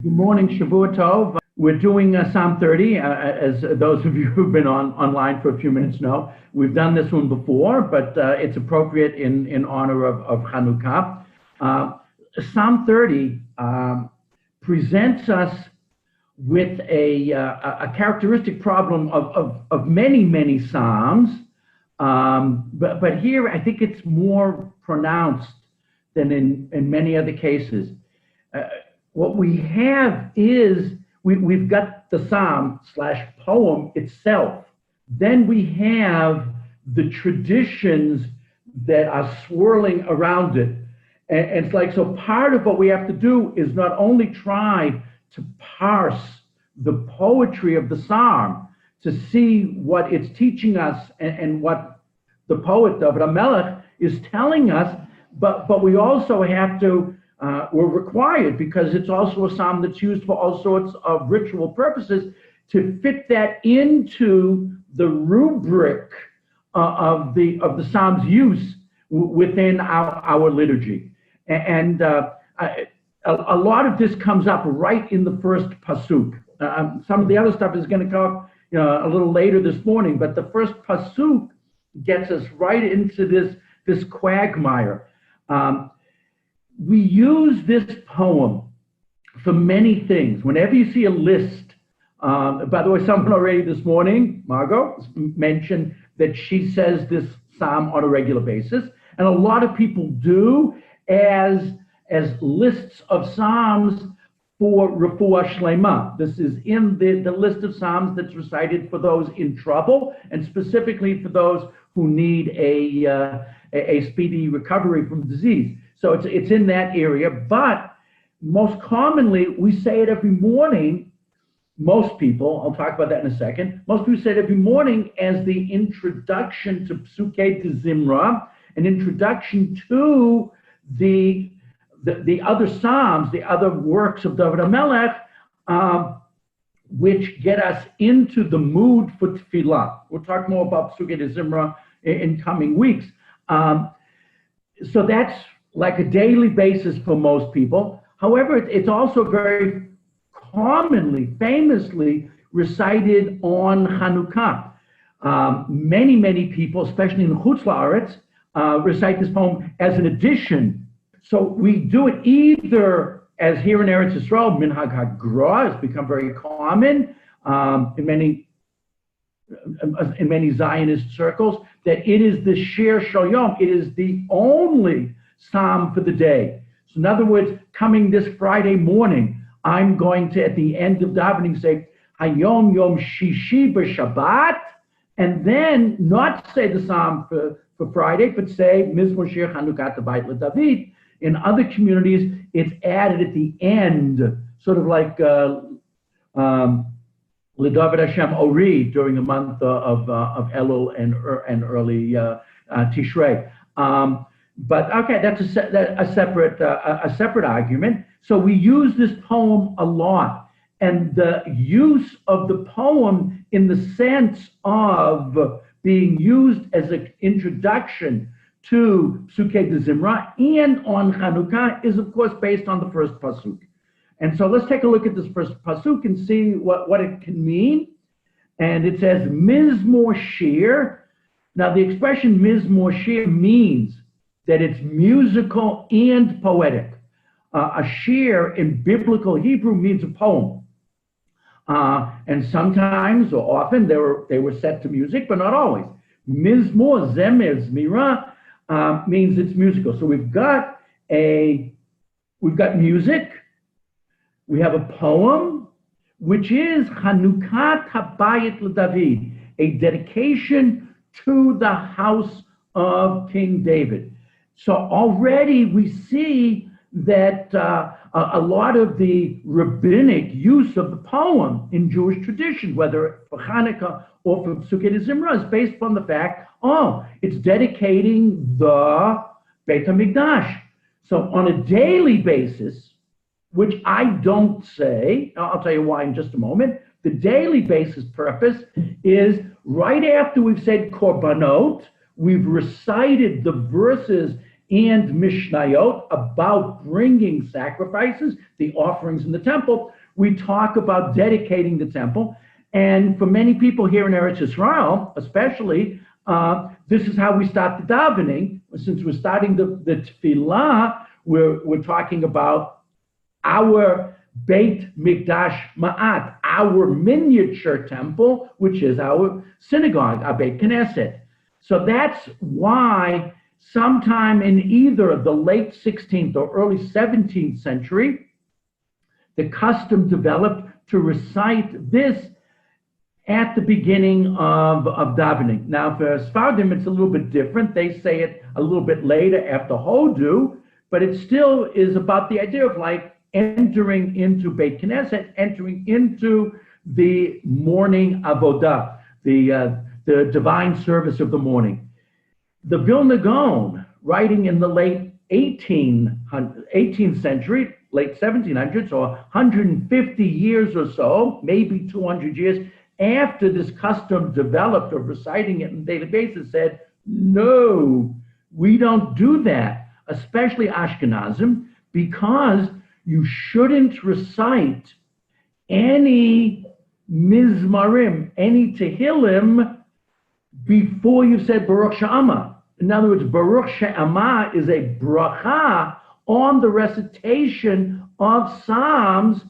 Good morning, Shavua Tov. We're doing Psalm 30, as those of you who've been online for a few minutes know. We've done this one before, but it's appropriate in honor of Hanukkah. Psalm 30 presents us with a characteristic problem of many Psalms, but here I think it's more pronounced than in many other cases. What we have is we've got the psalm / poem itself. Then we have the traditions that are swirling around it. And it's like, so part of what we have to do is not only try to parse the poetry of the psalm to see what it's teaching us and what the poet David HaMelech is telling us, but we also have to we're required, because it's also a psalm that's used for all sorts of ritual purposes, to fit that into the rubric of the psalm's use within our liturgy. And a lot of this comes up right in the first pasuk. Some of the other stuff is going to come up, a little later this morning, but the first pasuk gets us right into this quagmire. We use this poem for many things. Whenever you see a list, by the way, someone already this morning, Margot, mentioned that she says this psalm on a regular basis, and a lot of people do as lists of psalms for refuah shlema. This is in the list of psalms that's recited for those in trouble, and specifically for those who need a speedy recovery from disease. So it's in that area, but most commonly we say it every morning. Most people, I'll talk about that in a second, most people say it every morning as the introduction to Psukei de Zimra, an introduction to the other psalms, the other works of David HaMelech, which get us into the mood for tefillah. We'll talk more about Psukei de Zimra in coming weeks. So that's like a daily basis for most people. However, it's also very commonly, famously recited on Hanukkah. Many people, especially in Chutz La'aretz, recite this poem as an addition. So we do it either as here in Eretz Yisrael, Minhag HaGra has become very common in many Zionist circles, that it is the Shir Shel Yom, it is the only psalm for the day. So in other words, coming this Friday morning, I'm going to, at the end of davening, say, Hayom Yom Shishi B'Shabbat, and then not say the psalm for Friday, but say Mizmor Shir Chanukat Bayit LeDavid. In other communities, it's added at the end, sort of like LeDavid Hashem Ori during the month of Elul and early Tishrei. But okay, that's a separate argument. So we use this poem a lot, and the use of the poem in the sense of being used as an introduction to Psukei de Zimra and on Chanukah is, of course, based on the first pasuk. And so let's take a look at this first pasuk and see what it can mean. And it says Mizmor Shir. Now the expression Mizmor Shir means that it's musical and poetic. A shir in biblical Hebrew means a poem. And sometimes or often they were set to music, but not always. Mizmor, Zemez, Mira means it's musical. So we've got music, we have a poem, which is Chanukat Habayit LeDavid, a dedication to the house of King David. So already we see that a lot of the rabbinic use of the poem in Jewish tradition, whether for Hanukkah or for Psukei de Zimra, is based on the fact, it's dedicating the Beit HaMikdash. So on a daily basis, which I don't say, I'll tell you why in just a moment, the daily basis purpose is right after we've said Korbanot, we've recited the verses and Mishnayot about bringing sacrifices, the offerings in the temple. We talk about dedicating the temple. And for many people here in Eretz Yisrael, especially, this is how we start the davening. Since we're starting the tefillah, we're talking about our Beit Mikdash Ma'at, our miniature temple, which is our synagogue, our Beit Knesset. So that's why sometime in either the late 16th or early 17th century, the custom developed to recite this at the beginning of davening. Now, for Sephardim, it's a little bit different. They say it a little bit later after Hodu, but it still is about the idea of like entering into Beit Knesset, entering into the morning avodah, the divine service of the morning. The Vilna Gaon, writing in the late 18th century, late 1700s, or 150 years or so, maybe 200 years after this custom developed of reciting it on a daily basis, said, no, we don't do that, especially Ashkenazim, because you shouldn't recite any mizmarim, any tehillim, before you've said Baruch She'ama. In other words, Baruch She'ama is a bracha on the recitation of Psalms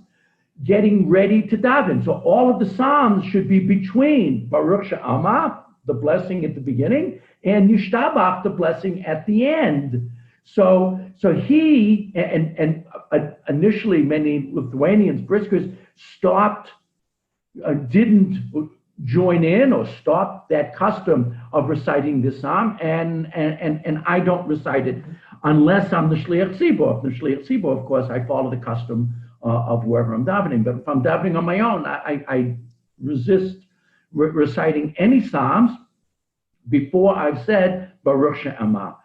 getting ready to daven. So all of the Psalms should be between Baruch She'ama, the blessing at the beginning, and Yishtabach, the blessing at the end. So he, and initially many Lithuanians, briskers, didn't join in or stop that custom of reciting this psalm, and I don't recite it unless I'm the Shliach Tzibor. The Shliach Tzibor, of course, I follow the custom of wherever I'm davening. But if I'm davening on my own, I resist reciting any psalms before I've said Baruch She'ama,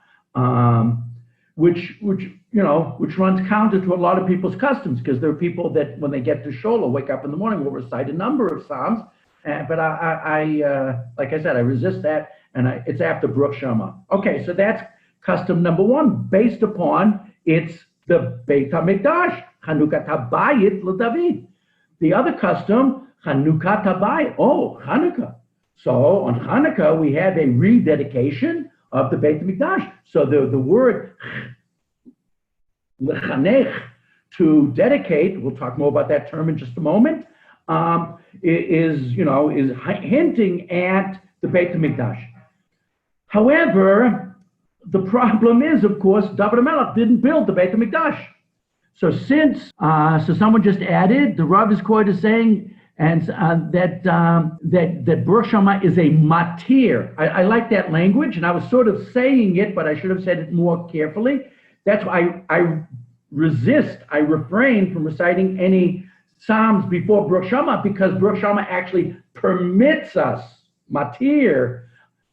which runs counter to a lot of people's customs, because there are people that when they get to shul or wake up in the morning will recite a number of psalms. But I like I said, I resist that, and it's after Baruch She'ama. Okay, so that's custom number one, based upon it's the Beit HaMikdash, Chanukat HaBayit LeDavid. The other custom, Chanukat HaBayit, Hanukkah. So on Hanukkah, we have a rededication of the Beit HaMikdash. So the word lechanech, to dedicate, we'll talk more about that term in just a moment, is hinting at the Beit HaMikdash. However, the problem is, of course, David HaMelech didn't build the Beit HaMikdash. So so someone just added, the Rav is quoted as saying, and that Baruch She'ama is a matir. I like that language, and I was sort of saying it, but I should have said it more carefully. That's why I refrain from reciting any Psalms before Baruch She'ama, because Baruch She'ama actually permits us, matir,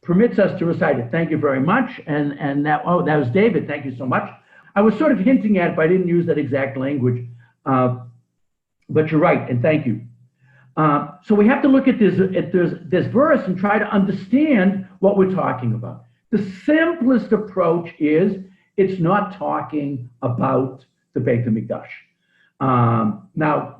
permits us to recite it. Thank you very much. And that was David. Thank you so much. I was sort of hinting at it, but I didn't use that exact language. But you're right, and thank you. So we have to look at this verse and try to understand what we're talking about. The simplest approach is it's not talking about the Beit HaMikdash. Now,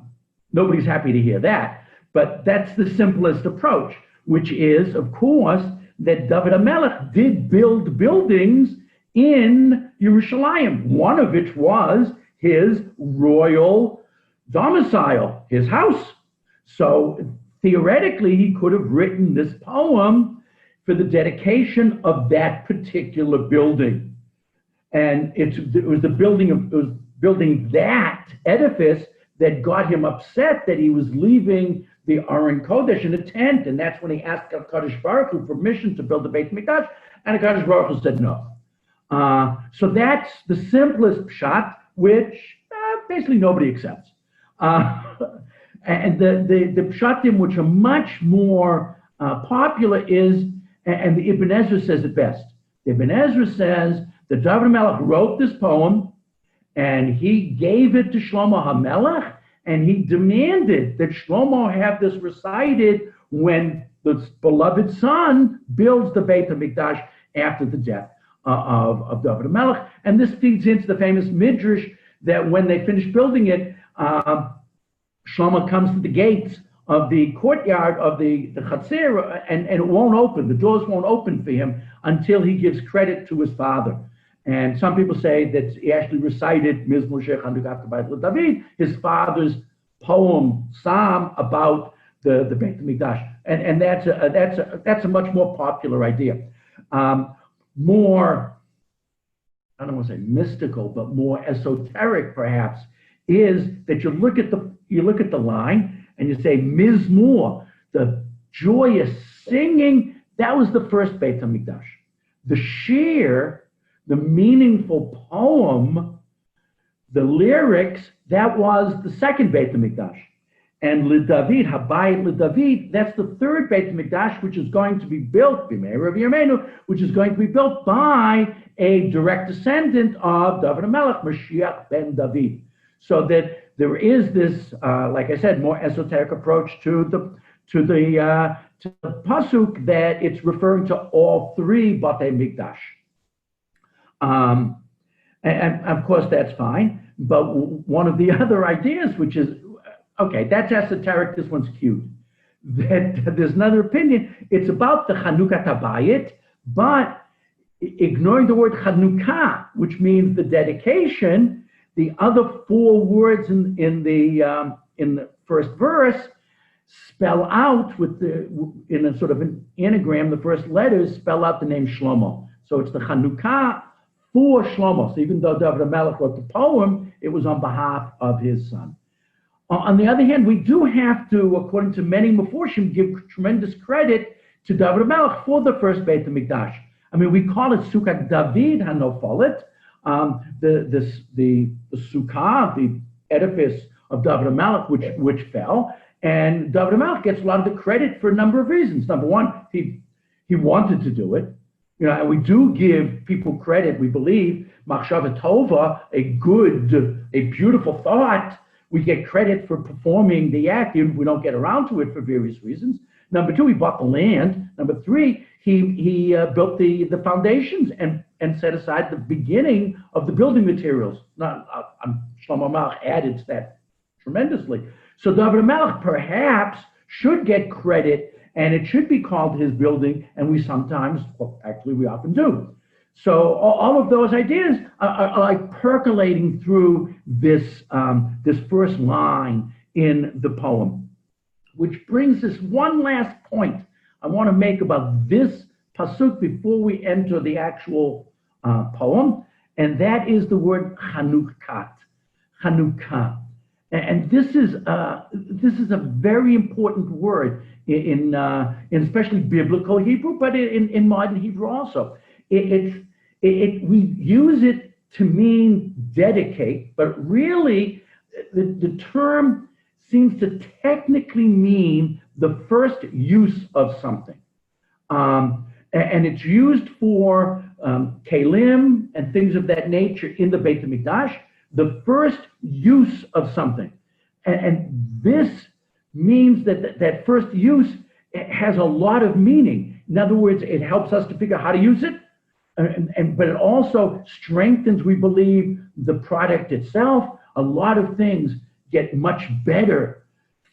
nobody's happy to hear that, but that's the simplest approach, which is, of course, that David HaMelech did build buildings in Yerushalayim, one of which was his royal domicile, his house. So theoretically, he could have written this poem for the dedication of that particular building. And it was building that edifice that got him upset that he was leaving the Aron Kodesh in a tent, and that's when he asked HaKadosh Baruch Hu for permission to build the Beit HaMikdash, and HaKadosh Baruch Hu said no. So that's the simplest pshat, which basically nobody accepts. And the pshatim which are much more popular is, and the Ibn Ezra says it best. The Ibn Ezra says that David HaMelech wrote this poem, and he gave it to Shlomo HaMelech, and he demanded that Shlomo have this recited when the beloved son builds the Beit HaMikdash after the death of David HaMelech. And this feeds into the famous midrash that when they finish building it, Shlomo comes to the gates of the courtyard of the Chatzir, and it won't open. The doors won't open for him until he gives credit to his father. And some people say that he actually recited Mizmor Shech Hanukat Bayit LeDavid, his father's poem, psalm about the Beit HaMikdash. And that's a much more popular idea. More, I don't want to say mystical, but more esoteric perhaps, is that you look at the line and you say Mizmor, the joyous singing, that was the first Beit HaMikdash. The shir, the meaningful poem, the lyrics, that was the second Beit HaMikdash. And LeDavid, Habayit LeDavid, that's the third Beit HaMikdash, which is going to be built, B'meira V'yameinu, which is going to be built by a direct descendant of David HaMelech, Mashiach ben David. So that there is this, like I said, more esoteric approach to the pasuk, that it's referring to all three Batei Mikdash. And of course that's fine, but one of the other ideas, which is, okay, that's esoteric, this one's cute. That there's another opinion, it's about the Chanukat HaBayit, but ignoring the word Chanukah, which means the dedication, the other four words in the first verse spell out in a sort of an anagram, the first letters spell out the name Shlomo. So it's the Chanukah for Shlomo. So even though David HaMelech wrote the poem, it was on behalf of his son. On the other hand, we do have to, according to many Meforshim, give tremendous credit to David HaMelech for the first Beit HaMikdash. I mean, we call it Sukkah David HaNofolet, the Sukkah, the edifice of David HaMelech, which fell. And David HaMelech gets a lot of the credit for a number of reasons. Number one, he wanted to do it. You know, and we do give people credit. We believe Machshava Tova, a beautiful thought. We get credit for performing the act, even if we don't get around to it for various reasons. Number two, he bought the land. Number three, he built the foundations and set aside the beginning of the building materials. Shlomo HaMelech added to that tremendously. So David HaMelech perhaps should get credit, and it should be called his building, and we sometimes, well, actually we often do. So all of those ideas are like percolating through this first line in the poem, which brings us one last point I want to make about this pasuk before we enter the actual poem, and that is the word Chanukah. And this is a very important word in especially biblical Hebrew, but in modern Hebrew also. We use it to mean dedicate, but really the term seems to technically mean the first use of something. And it's used for kelim and things of that nature in the Beit HaMikdash, the first use of something. And this means that first use has a lot of meaning. In other words, it helps us to figure out how to use it, but it also strengthens, we believe, the product itself. A lot of things get much better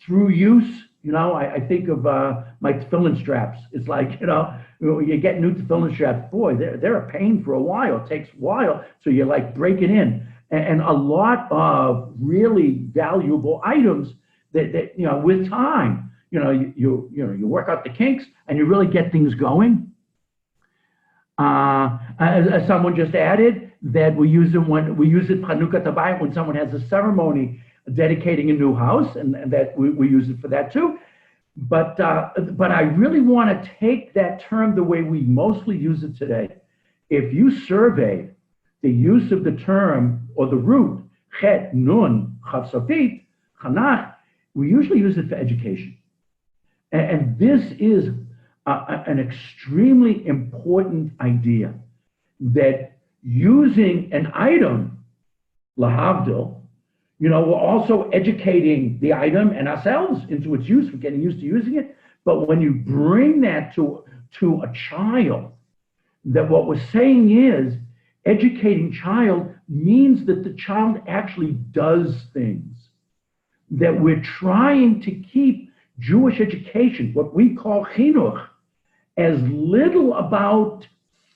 through use. You know, I think of my tefillin straps. It's like, you get new tefillin straps, boy, they're a pain for a while. It takes a while, so you like break it in. And a lot of really valuable items that with time, you work out the kinks and you really get things going. As someone just added, that we use it Chanukah Tabayit when someone has a ceremony dedicating a new house, and that we use it for that too. But I really want to take that term the way we mostly use it today. If you survey the use of the term or the root chet, nun, chav sofit, chanach, we usually use it for education. And this is an extremely important idea, that using an item, lahavdil, we're also educating the item and ourselves into its use. We're getting used to using it. But when you bring that to a child, that what we're saying is educating child means that the child actually does things, that we're trying to keep Jewish education, what we call chinuch, as little about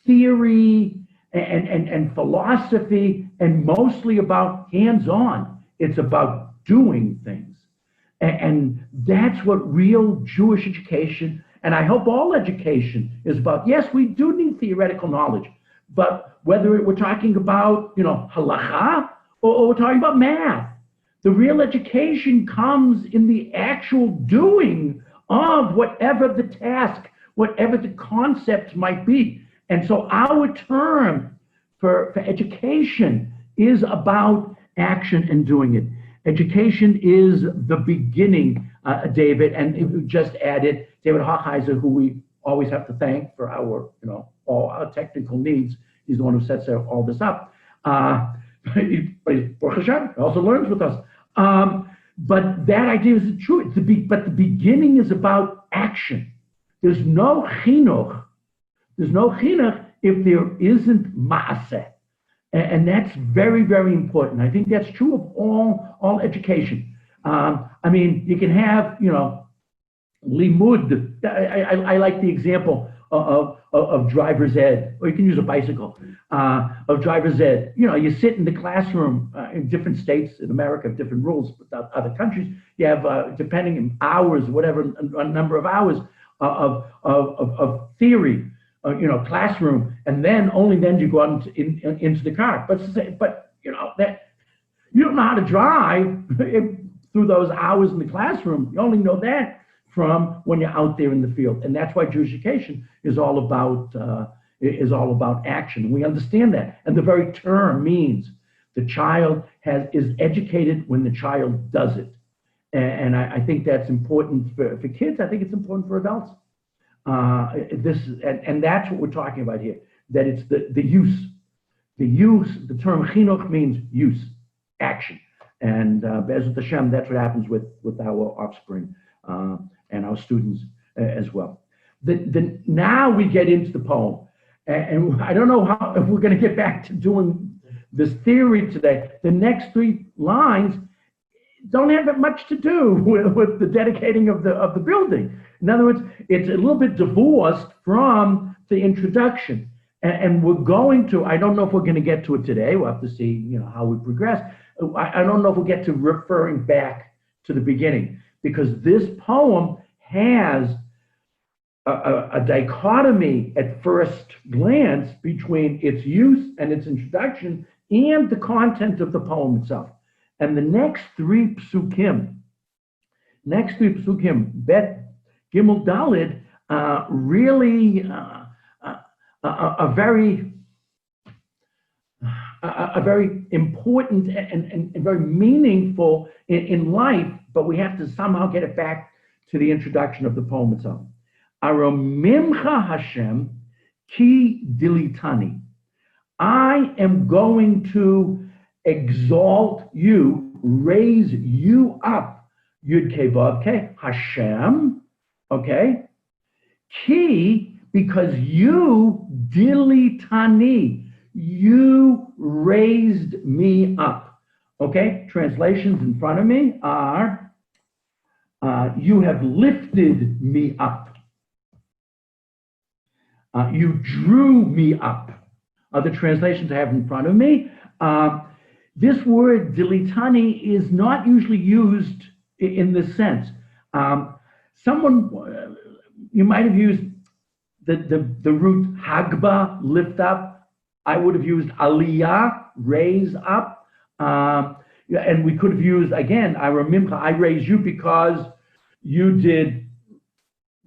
theory and philosophy and mostly about hands-on. It's about doing things. And that's what real Jewish education, and I hope all education is about. Yes, we do need theoretical knowledge, but whether we're talking about, halacha or we're talking about math, the real education comes in the actual doing of whatever the task, whatever the concept might be. And so our term for education is about action and doing it. Education is the beginning, David, and it just added David Hochheiser, who we always have to thank for our, all our technical needs. He's the one who sets all this up. But he also learns with us. But that idea is true. But the beginning is about action. There's no chinuch. There's no chinuch if there isn't maaseh. And that's very, very important. I think that's true of all education. I mean, you can have, limud. I like the example of driver's ed, or you can use a bicycle, of driver's ed. You sit in the classroom in different states in America have different rules, but other countries, you have, depending on hours, whatever, a number of hours of theory, classroom, and then only then you go out into the car. But that you don't know how to drive through those hours in the classroom. You only know that from when you're out there in the field, and that's why Jewish education is all about action. We understand that, and the very term means the child is educated when the child does it, and I think that's important for kids. I think it's important for adults. And that's what we're talking about here. That it's the use. The term chinuch means use, action, and Be'ezrat Hashem, that's what happens with our offspring and our students as well. Now we get into the poem, and I don't know if we're going to get back to doing this theory today. The next 3 lines don't have much to do with the dedicating of the building. In other words, it's a little bit divorced from the introduction. And we're going to, I don't know if we're going to get to it today. We'll have to see, how we progress. I don't know if we'll get to referring back to the beginning, because this poem has a dichotomy at first glance between its use and its introduction and the content of the poem itself. And the next 3 psukim, Bet, Gimel, Dalid, really a very important and very meaningful in life, but we have to somehow get it back to the introduction of the poem itself. Aromimcha Hashem ki dilitani. I am going to exalt you, raise you up. Yud Kei Vav Kei, Hashem, okay? Ki, because you dilitani, you raised me up. Okay, translations in front of me are, you have lifted me up. You drew me up. Other translations I have in front of me. This word dilitani is not usually used in this sense. You might have used the root hagba, lift up. I would have used aliyah, raise up. And we could have used, again, aromimcha, I raise you because you did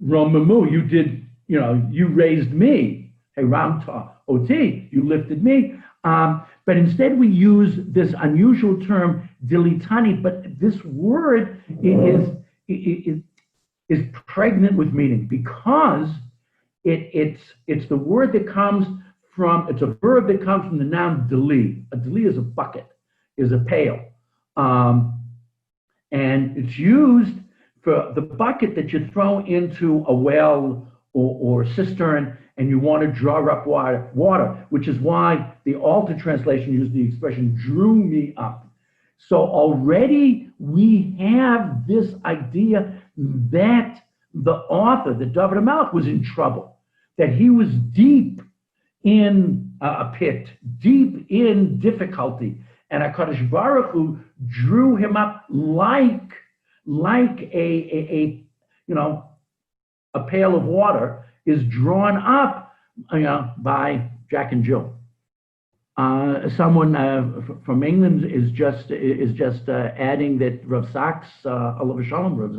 romamu, you did, you raised me. Hey, ramta oti, you lifted me. But instead we use this unusual term dilitani, but this word is pregnant with meaning, because it's the word that comes from, it's a verb that comes from the noun deli. A deli is a bucket, is a pail. And it's used for the bucket that you throw into a well or cistern, and you want to draw up water, which is why the Alter translation used the expression drew me up. So already we have this idea that the author, that David HaMelech, was in trouble, that he was deep in a pit, deep in difficulty, and HaKadosh Baruch Hu drew him up like a pail of water is drawn up, by Jack and Jill. Someone from England is just adding that Rav Sachs, Alav Shalom, Rav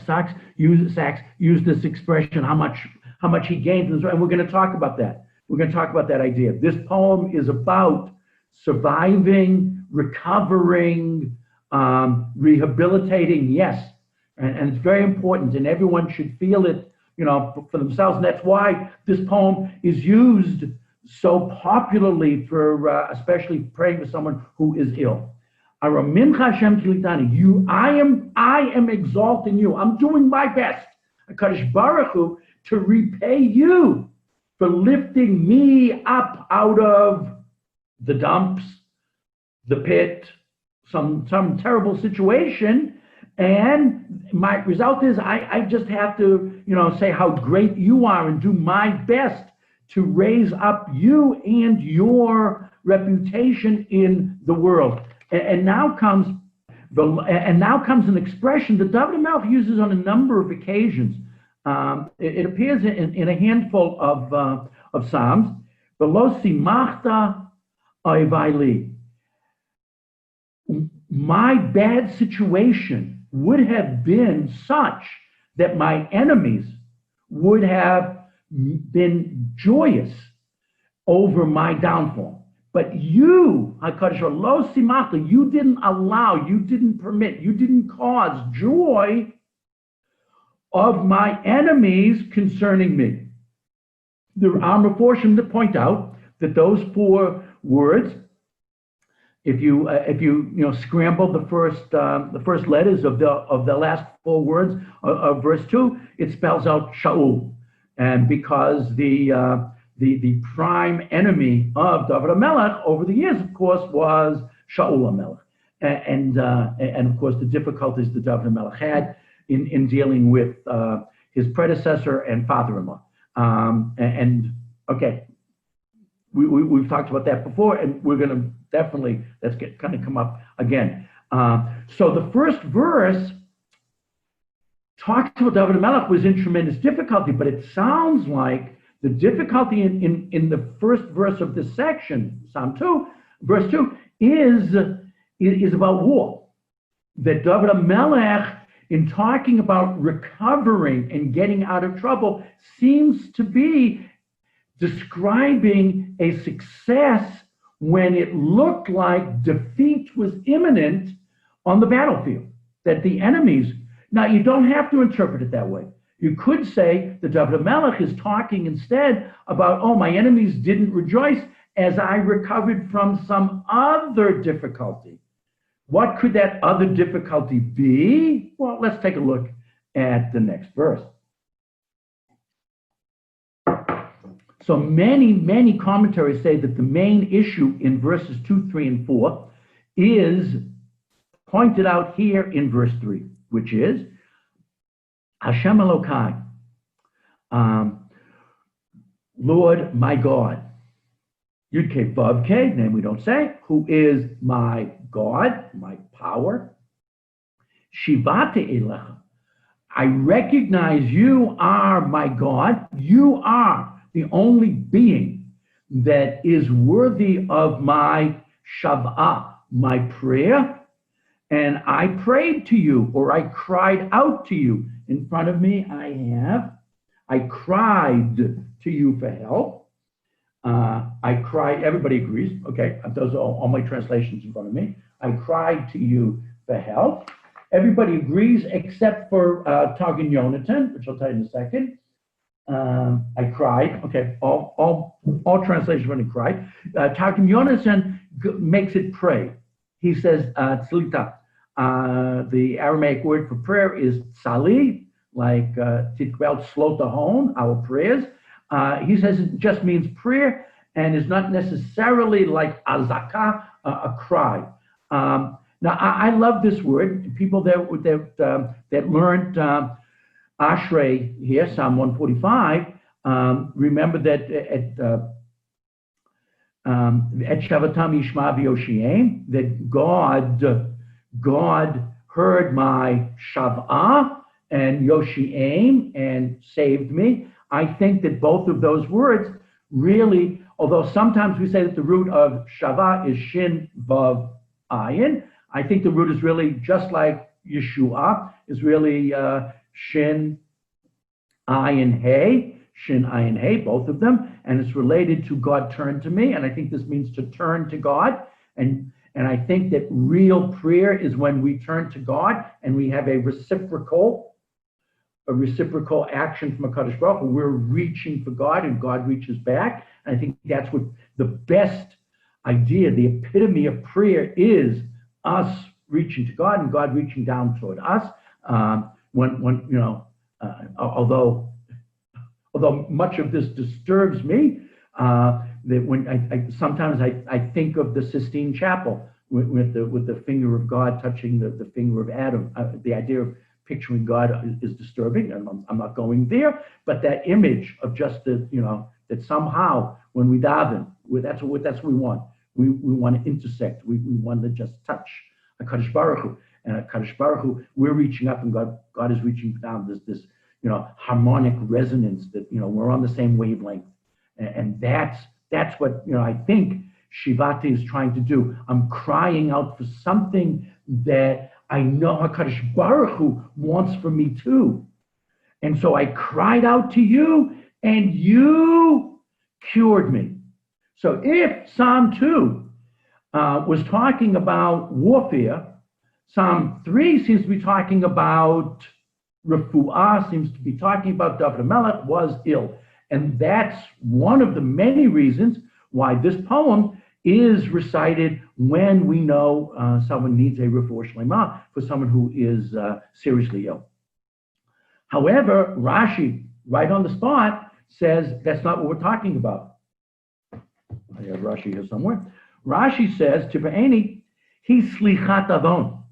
Sachs used this expression, how much he gained, and we're going to talk about that. We're going to talk about that idea. This poem is about surviving, recovering, rehabilitating, yes, and it's very important, and everyone should feel it, for themselves, and that's why this poem is used so popularly for especially praying for someone who is ill. I am exalting you. I'm doing my best, HaKadosh Baruch Hu, to repay you for lifting me up out of the dumps, the pit, some terrible situation. And my result is I just have to, say how great you are and do my best to raise up you and your reputation in the world. And now comes an expression that David HaMelech uses on a number of occasions. It appears in a handful of Psalms. V'lo simachta oivai li. My bad situation would have been such that my enemies would have been joyous over my downfall. But you, HaKadosh lo simachta, you didn't allow, you didn't permit, you didn't cause joy of my enemies concerning me. There are Meforshim that point out that those 4 words, if you scramble the first letters of the last 4 words of verse 2, it spells out Shaul, and because the prime enemy of David HaMelech over the years, of course, was Shaul HaMelech, and of course the difficulties that David HaMelech had in dealing with his predecessor and father-in-law, We've talked about that before, and we're going to definitely, that's going to come up again. So the first verse talks about David HaMelech was in tremendous difficulty, but it sounds like the difficulty in the first verse of this section, Psalm 2, verse 2, is about war. That David HaMelech, in talking about recovering and getting out of trouble, seems to be describing a success when it looked like defeat was imminent on the battlefield, that the enemies, now you don't have to interpret it that way. You could say that David HaMelech is talking instead about, my enemies didn't rejoice as I recovered from some other difficulty. What could that other difficulty be? Well, let's take a look at the next verse. So many commentaries say that the main issue in verses 2, 3, and 4 is pointed out here in verse 3, which is Hashem Elokai, Lord my God. Yud-Kei Vav-Kei, name we don't say, who is my God, my power. Shivate Elecha. I recognize you are my God. You are the only being that is worthy of my shav'ah, my prayer. And I prayed to you, or I cried out to you. In front of me, I cried to you for help. I cried, everybody agrees. Okay, those are all my translations in front of me. I cried to you for help. Everybody agrees except for Targum Yonatan, which I'll tell you in a second. I cried. Okay, all translations when he cried. Targum Yonatan makes it pray. He says tzlita. The Aramaic word for prayer is tsali. like Tikwel Slotahon, our prayers. He says it just means prayer and is not necessarily like azaka, a cry. Now, I love this word. People that learned Ashrei here, Psalm 145, remember that at Shavatam Yishma V'Yoshiem, that God heard my Shav'ah and Yoshiem and saved me. I think that both of those words really, although sometimes we say that the root of Shav'ah is Shin Vav Ayin, I think the root is really just like Yeshua, is really Shin Ayin Hey, Shin Ayin Hey, both of them, and it's related to God turn to me, and I think this means to turn to God, and I think that real prayer is when we turn to God and we have a reciprocal action from HaKadosh Baruch Hu. We're reaching for God and God reaches back, and I think that's what the best idea, the epitome of prayer is, us reaching to God and God reaching down toward us. Although much of this disturbs me, that when sometimes I think of the Sistine Chapel with the finger of God touching the finger of Adam. The idea of picturing God is disturbing, and I'm not going there. But that image of just that somehow when we daven, that's what we want. We want to intersect. We want to just touch HaKadosh Baruch Hu, and HaKadosh Baruch Hu, we're reaching up, and God is reaching down. This harmonic resonance that we're on the same wavelength, and that's what I think Shivati is trying to do. I'm crying out for something that I know HaKadosh Baruch Hu wants for me too, and so I cried out to you, and you cured me. So if Psalm 2 was talking about warfare, Psalm 3 seems to be talking about refuah, seems to be talking about David HaMelech was ill. And that's one of the many reasons why this poem is recited when we know someone needs a refuah shlema, for someone who is seriously ill. However, Rashi, right on the spot, says that's not what we're talking about. I have Rashi here somewhere. Rashi says, Tifa'eni, he slichat avon.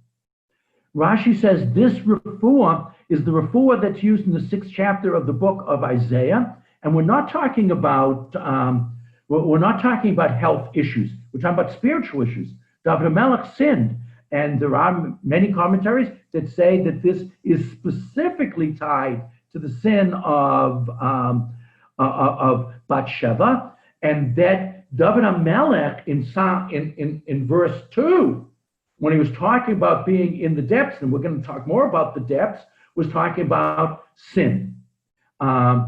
Rashi says this refuah is the refuah that's used in the 6th chapter of the book of Isaiah, and we're not talking about health issues. We're talking about spiritual issues. David HaMelech sinned, and there are many commentaries that say that this is specifically tied to the sin of Bathsheba, and that David HaMelech in verse 2, when he was talking about being in the depths, and we're going to talk more about the depths, was talking about sin. That's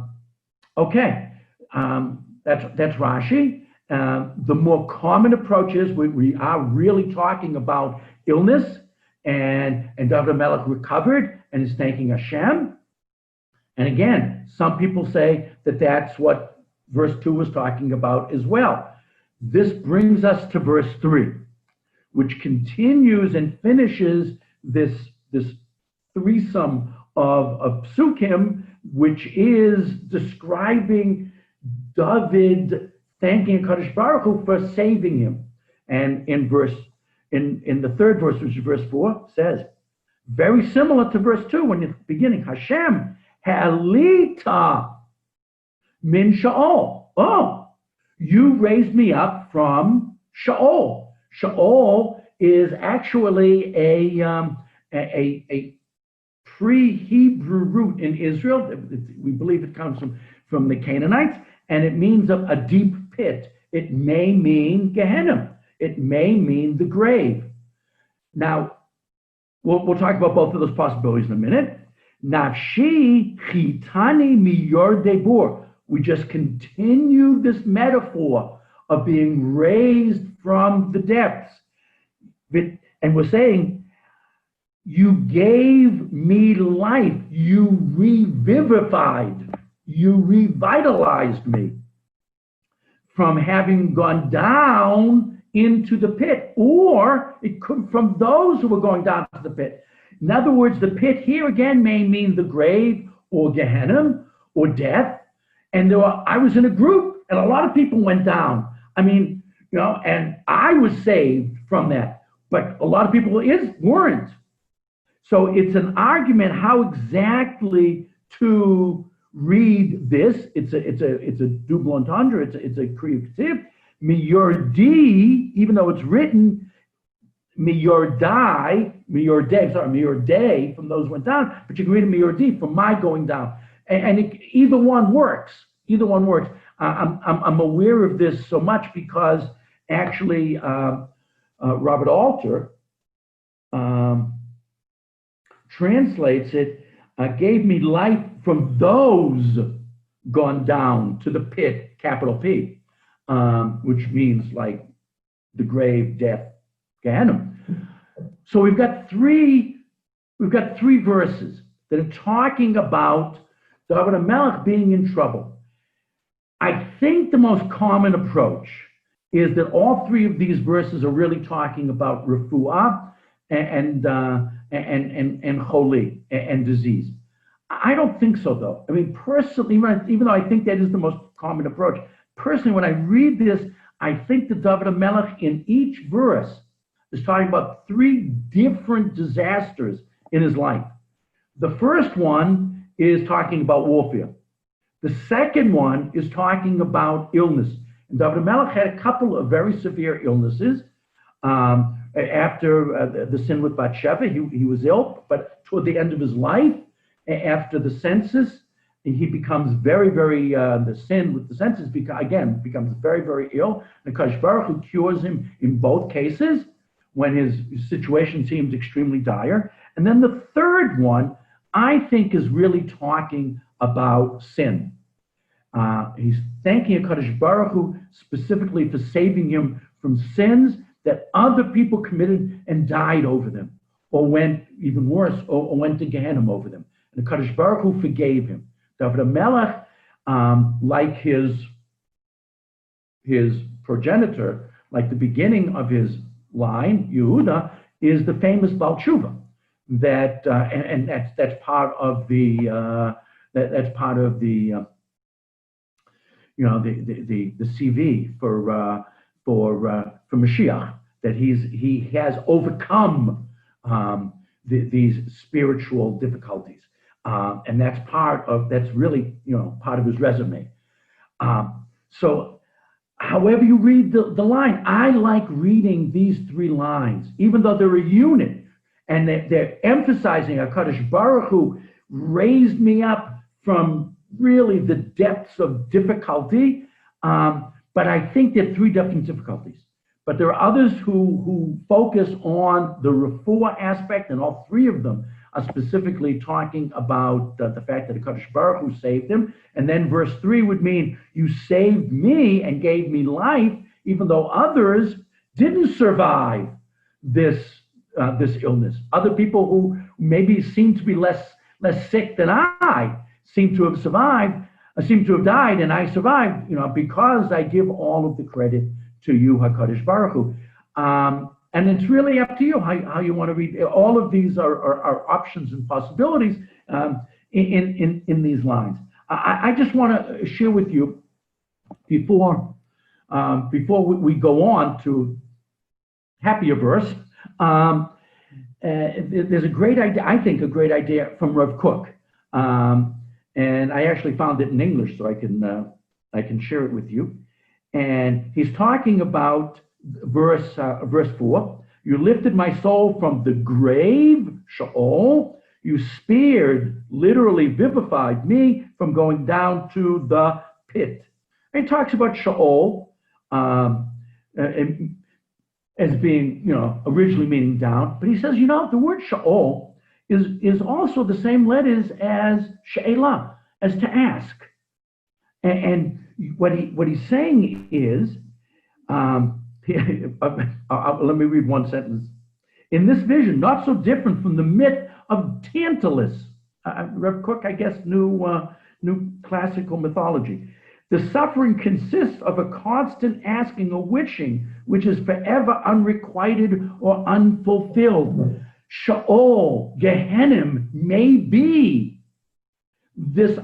Rashi. The more common approach is we are really talking about illness, and David HaMelech recovered and is thanking Hashem. And again, some people say that that's what verse 2 was talking about as well. This brings us to verse 3, which continues and finishes this threesome of psukim, which is describing David thanking HaKadosh Baruch Hu for saving him. And in the 3rd verse, which is verse 4, says, very similar to verse 2 when it's beginning, Hashem halita min Sha'ol. Oh, you raised me up from Sha'ol. Sha'ol is actually a pre-Hebrew root in Israel. We believe it comes from the Canaanites, and it means a deep pit. It may mean Gehenna. It may mean the grave. Now, we'll talk about both of those possibilities in a minute. Nafshi chitani miyor debur. We just continue this metaphor of being raised from the depths. And we're saying, you gave me life. You revivified. You revitalized me from having gone down into the pit. Or it could from those who were going down to the pit. In other words, the pit here again may mean the grave or Gehenna or death. And I was in a group, and a lot of people went down. I mean, and I was saved from that, but a lot of people weren't. So it's an argument how exactly to read this. It's a double entendre. It's a creative. Miyordi, even though it's written Miyorday from those who went down, but you can read it Miyordi from my going down, and either one works. Either one works. I'm aware of this so much because actually Robert Alter translates it, gave me life from those gone down to the pit, capital P, which means like the grave, death, Gehenna. So we've got three verses that are talking about David HaMelech being in trouble. I think the most common approach is that all three of these verses are really talking about refuah and choli and disease. I don't think so, though. I mean, personally, even though I think that is the most common approach, personally, when I read this, I think that David HaMelech in each verse is talking about three different disasters in his life. The first one is talking about warfare. The second one is talking about illness. And David HaMelech had a couple of very severe illnesses. After the sin with Bathsheba, he was ill, but toward the end of his life, after the census, he becomes very, very, the sin with the census becomes very, very ill. And Kadosh Baruch Hu cures him in both cases when his situation seems extremely dire. And then the third one, I think, is really talking about sin. He's thanking Kadosh Baruch Hu specifically for saving him from sins that other people committed and died over them, or went even worse, or went to Gehenna over them. And the Kadosh Baruch Hu forgave him. David HaMelech, like his progenitor, like the beginning of his line, Yehuda, is the famous Baal Tshuva. And that's part of the CV for Mashiach, that he has overcome these spiritual difficulties, and that's really part of his resume. So, however you read the line, I like reading these three lines, even though they're a unit, and they're emphasizing HaKadosh Baruch Hu raised me up from really the depths of difficulty. But I think there are three different difficulties. But there are others who focus on the refuah aspect, and all three of them are specifically talking about the fact that HaKadosh Baruch Hu saved him. And then verse 3 would mean, you saved me and gave me life, even though others didn't survive this illness. Other people who maybe seem to be less sick than I seem to have survived, seem to have died, and I survived, because I give all of the credit to you, HaKadosh Baruch Hu. And it's really up to you how you want to read. All of these are options and possibilities in these lines. I just want to share with you before we go on to happier verse. There's a great idea, I think, from Rav Kook. And I actually found it in English, so I can share it with you. And he's talking about verse 4. You lifted my soul from the grave, Sheol. You spared, literally vivified me from going down to the pit. And he talks about Sheol as being, originally meaning down. But he says, the word Sheol is also the same letters as she'elah, as to ask. And what he's saying is, let me read one sentence. In this vision, not so different from the myth of Tantalus, Rev Cook, I guess, knew classical mythology. The suffering consists of a constant asking or wishing, which is forever unrequited or unfulfilled. Sheol, Gehenna may be this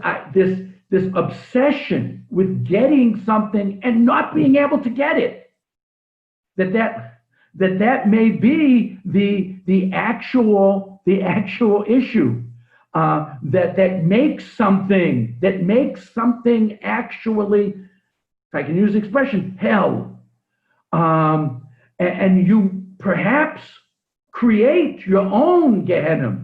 obsession with getting something and not being able to get it. That may be the actual issue that makes something actually, if I can use the expression, hell. And you perhaps create your own Gehenna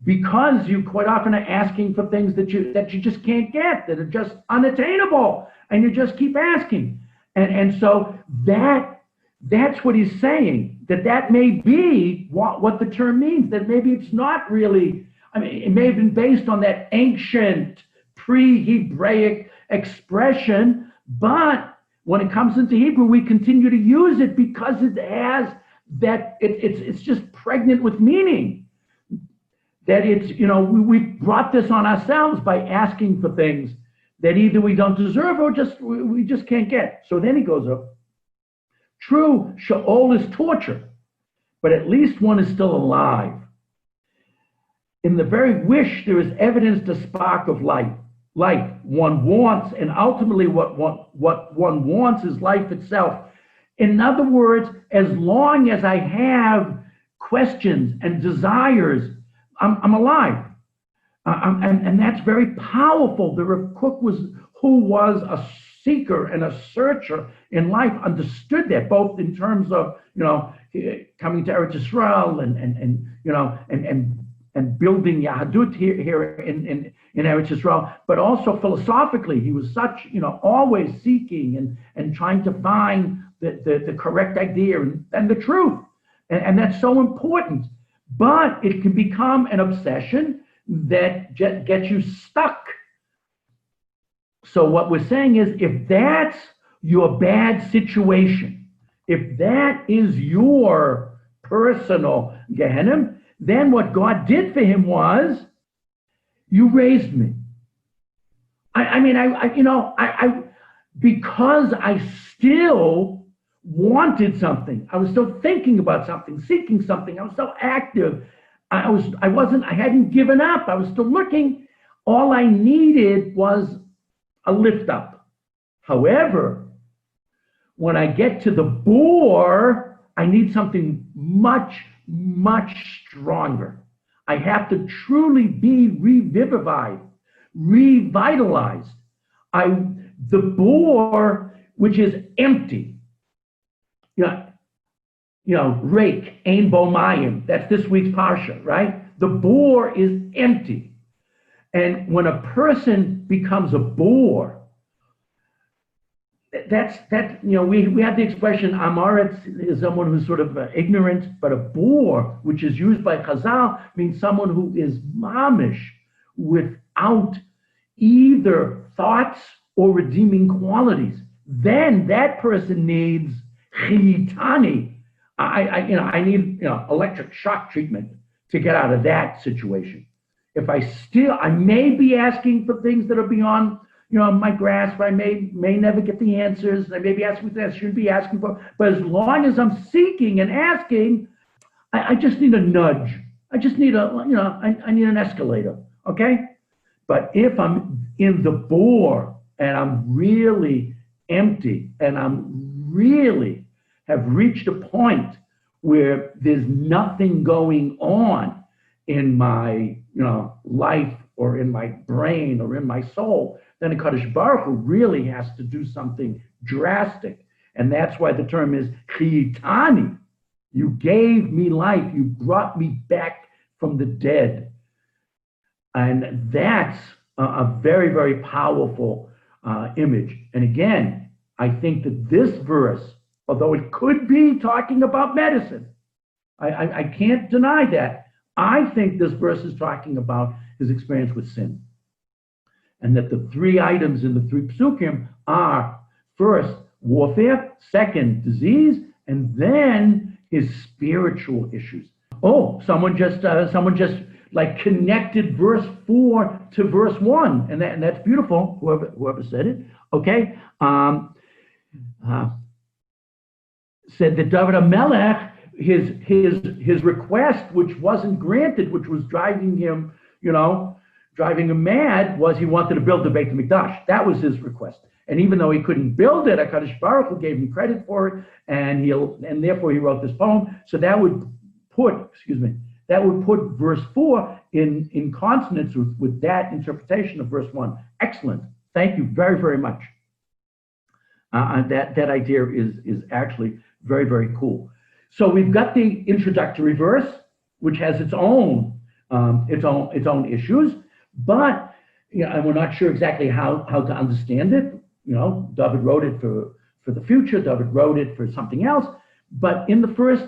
because you quite often are asking for things that you just can't get, that are just unattainable, and you just keep asking. And so that's what he's saying, that may be what the term means, that maybe it's not really, I mean, it may have been based on that ancient pre-Hebraic expression, but when it comes into Hebrew, we continue to use it because it has that, it's just pregnant with meaning. That it's, we brought this on ourselves by asking for things that either we don't deserve or we just can't get. So then he goes up. True, Sheol is torture, but at least one is still alive. In the very wish, there is evidence to spark of life. Life one wants, and ultimately what one wants is life itself. In other words, as long as I have questions and desires, I'm alive. And that's very powerful. The Rav Kook who was a seeker and a searcher in life, understood that, both in terms of coming to Eretz Yisrael and building Yahadut here in Eretz Yisrael, but also philosophically, he was such always seeking and trying to find the correct idea and the truth, and that's so important. But it can become an obsession that gets you stuck. So what we're saying is, if that's your bad situation, if that is your personal Gehenna, then what God did for him was, you raised me. Because I still wanted something. I was still thinking about something, seeking something. I was so active. I hadn't given up. I was still looking. All I needed was a lift up. However, when I get to the bore, I need something much, much stronger. I have to truly be revivified, revitalized. The bore, which is empty, rake, ein bo mayim. That's this week's parsha, right? The bore is empty. And when a person becomes a bore, we have the expression, Amaretz is someone who's sort of ignorant, but a bore, which is used by Chazal, means someone who is mamish, without either thoughts or redeeming qualities. Then that person needs chiyitani. I need electric shock treatment to get out of that situation. If I may be asking for things that are beyond my grasp. I may never get the answers. I may be asking for things I shouldn't be asking for. But as long as I'm seeking and asking, I just need a nudge. I just need I need an escalator. Okay? But if I'm in the bore and I'm really empty and I'm really have reached a point where there's nothing going on in my life or in my brain or in my soul, then the Kadosh Baruch Hu really has to do something drastic. And that's why the term is chiyitani. You gave me life. You brought me back from the dead. And that's a very, very powerful image. And again, I think that this verse, although it could be talking about medicine, I can't deny that. I think this verse is talking about his experience with sin. And that the three items in the three psukim are, first, warfare, second, disease, and then his spiritual issues. Oh, someone just like connected verse 4 to verse 1, and that's beautiful. Whoever said it, okay. Said that David HaMelech his request, which wasn't granted, which was driving him mad, was he wanted to build the Beit HaMikdash. That was his request. And even though he couldn't build it, HaKadosh Baruch Hu gave him credit for it, and therefore he wrote this poem. So that would put verse 4 in consonance with that interpretation of verse 1. Excellent. Thank you very, very much. That idea is actually very, very cool. So we've got the introductory verse, which has its own issues, but and we're not sure exactly how to understand it. David wrote it for the future. David wrote it for something else. But in the first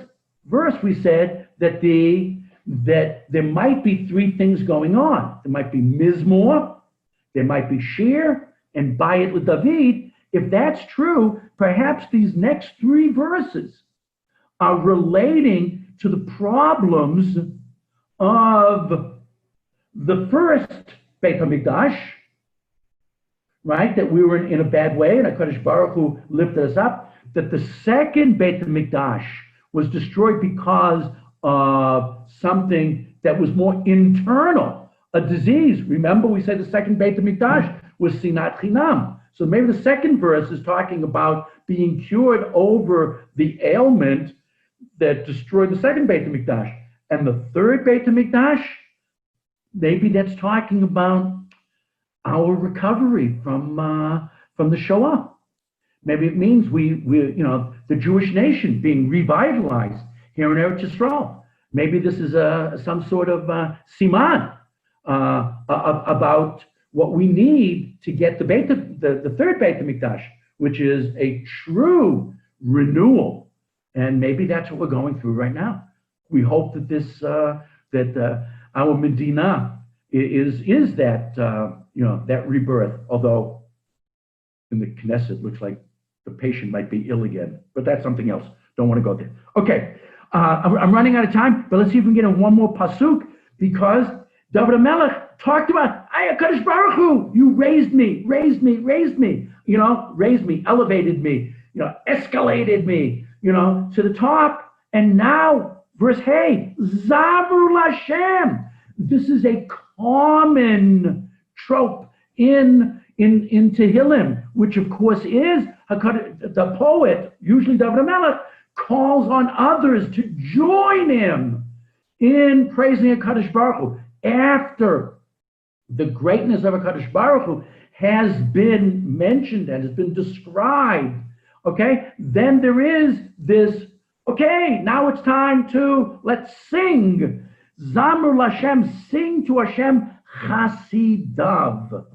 verse, we said that there might be three things going on. There might be Mizmor, there might be Shir, and Bayit LeDavid. If that's true, perhaps these next three verses are relating to the problems of the first Beit HaMikdash, right? That we were in a bad way, and HaKadosh Baruch Hu lifted us up. That the second Beit HaMikdash was destroyed because of something that was more internal, a disease. Remember, we said the second Beit HaMikdash was Sinat Chinam. So maybe the second verse is talking about being cured over the ailment that destroyed the second Beit HaMikdash. And the third Beit HaMikdash, maybe that's talking about our recovery from the Shoah. Maybe it means we the Jewish nation being revitalized here in Eretz Yisrael. Maybe this is some sort of siman about what we need to get the third Beit HaMikdash, which is a true renewal. And maybe that's what we're going through right now. We hope that this our Medina is that that rebirth. Although in the Knesset it looks like the patient might be ill again, but that's something else. Don't want to go there. Okay, I'm running out of time, but let's see if we can get in one more pasuk, because David HaMelech talked about, HaKadosh Baruch Hu, you raised me, elevated me, escalated me, to the top. And now, verse Hey, Zavu Lashem. This is a common trope in Tehillim, which of course is the poet, usually David HaMelech, calls on others to join him in praising HaKadosh Baruch Hu. After the greatness of HaKadosh Baruch Hu has been mentioned and has been described, okay, then there is this, okay, now it's time to, let's sing. Zamur Lashem, sing to Hashem, Chasidav.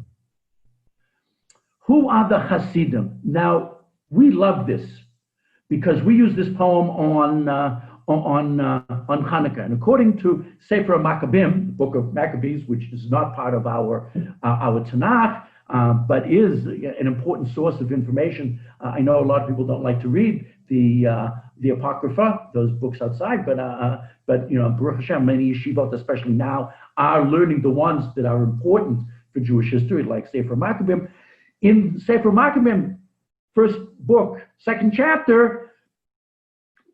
Who are the Hasidim? Now, we love this because we use this poem on Hanukkah. And according to Sefer Maccabim, the book of Maccabees, which is not part of our Tanakh, but is an important source of information. I know a lot of people don't like to read the Apocrypha, those books outside, but Baruch Hashem, many yeshivot, especially now, are learning the ones that are important for Jewish history, like Sefer Maccabim. In Sefer Maccabim, first book, second chapter,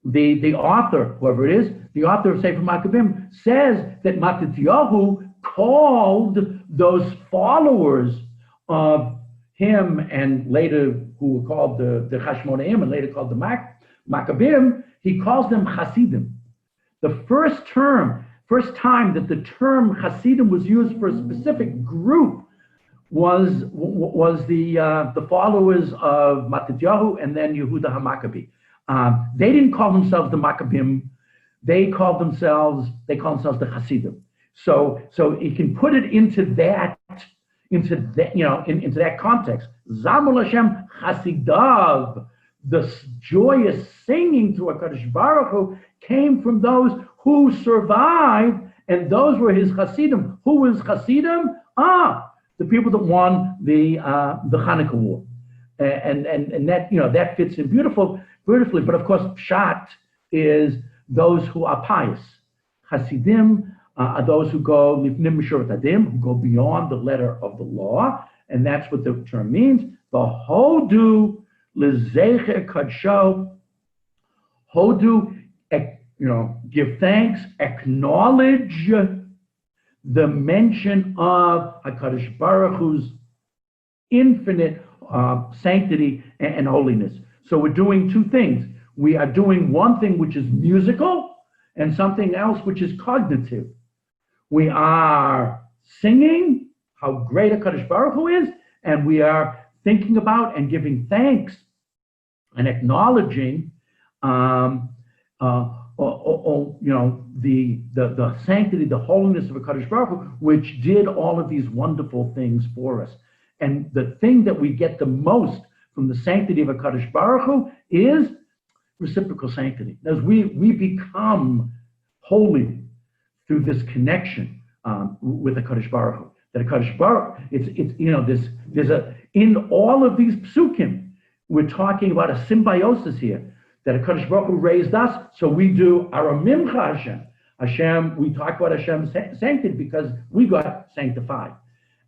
the author, whoever it is, the author of Sefer Maccabim, says that Matityahu called those followers of him, and later who were called the Hashmonaim, and later called the Maccabim, he calls them Hasidim. The first time that the term Hasidim was used for a specific group was the followers of Matityahu and then Yehuda HaMaccabi. They didn't call themselves the Maccabim. They called themselves the Hasidim. So you can put it into that context. Zamul Hashem Hasidav, the joyous singing to HaKadosh Baruch Hu came from those who survived, and those were his Hasidim. Who was Hasidim? The people that won the Hanukkah war, and that that fits in beautifully. But of course, Pshat is those who are pious. Hasidim are those who go lifnim mishurat adim, who go beyond the letter of the law, and that's what the term means. The hodu lezecher kadsho, hodu give thanks, acknowledge the mention of HaKadosh Baruch Hu's infinite sanctity and holiness. So we're doing two things. We are doing one thing which is musical and something else which is cognitive. We are singing how great HaKadosh Baruch Hu is, and we are thinking about and giving thanks and acknowledging the sanctity, the holiness of HaKadosh Baruch Hu, which did all of these wonderful things for us. And the thing that we get the most from the sanctity of HaKadosh Baruch Hu is reciprocal sanctity. As we become holy through this connection with HaKadosh Baruch Hu. That HaKadosh Baruch, in all of these psukim, we're talking about a symbiosis here. That HaKadosh Baruch Hu raised us, so we do Aramimcha Hashem. Hashem, we talk about Hashem's sanctity because we got sanctified.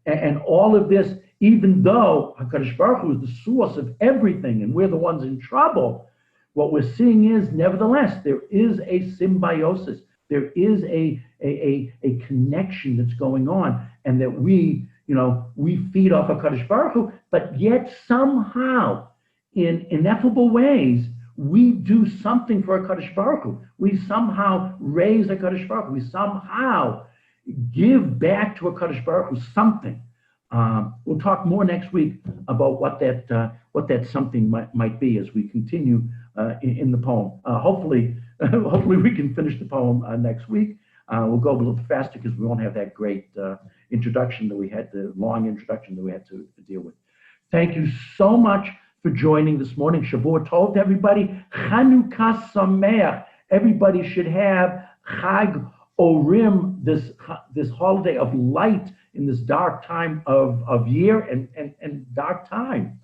And all of this, even though HaKadosh Baruch Hu is the source of everything and we're the ones in trouble, what we're seeing is, nevertheless, there is a symbiosis. There is a connection that's going on, and that we feed off HaKadosh Baruch Hu, but yet somehow, in ineffable ways, we do something for HaKadosh Baruch Hu. We somehow raise HaKadosh Baruch Hu. We somehow give back to HaKadosh Baruch Hu something. We'll talk more next week about what that something might be as we continue in the poem. Hopefully we can finish the poem next week. We'll go a little faster because we won't have that great introduction that we had, the long introduction that we had to deal with. Thank you so much for joining this morning. Shavua Tov to everybody. Chanukah Sameach. Everybody should have Chag Orim, this holiday of light in this dark time of year and dark time.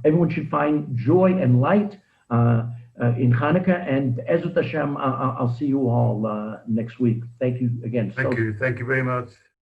Everyone should find joy and light in Hanukkah, and Ezrat Hashem, I'll see you all next week. Thank you again. Thank you very much.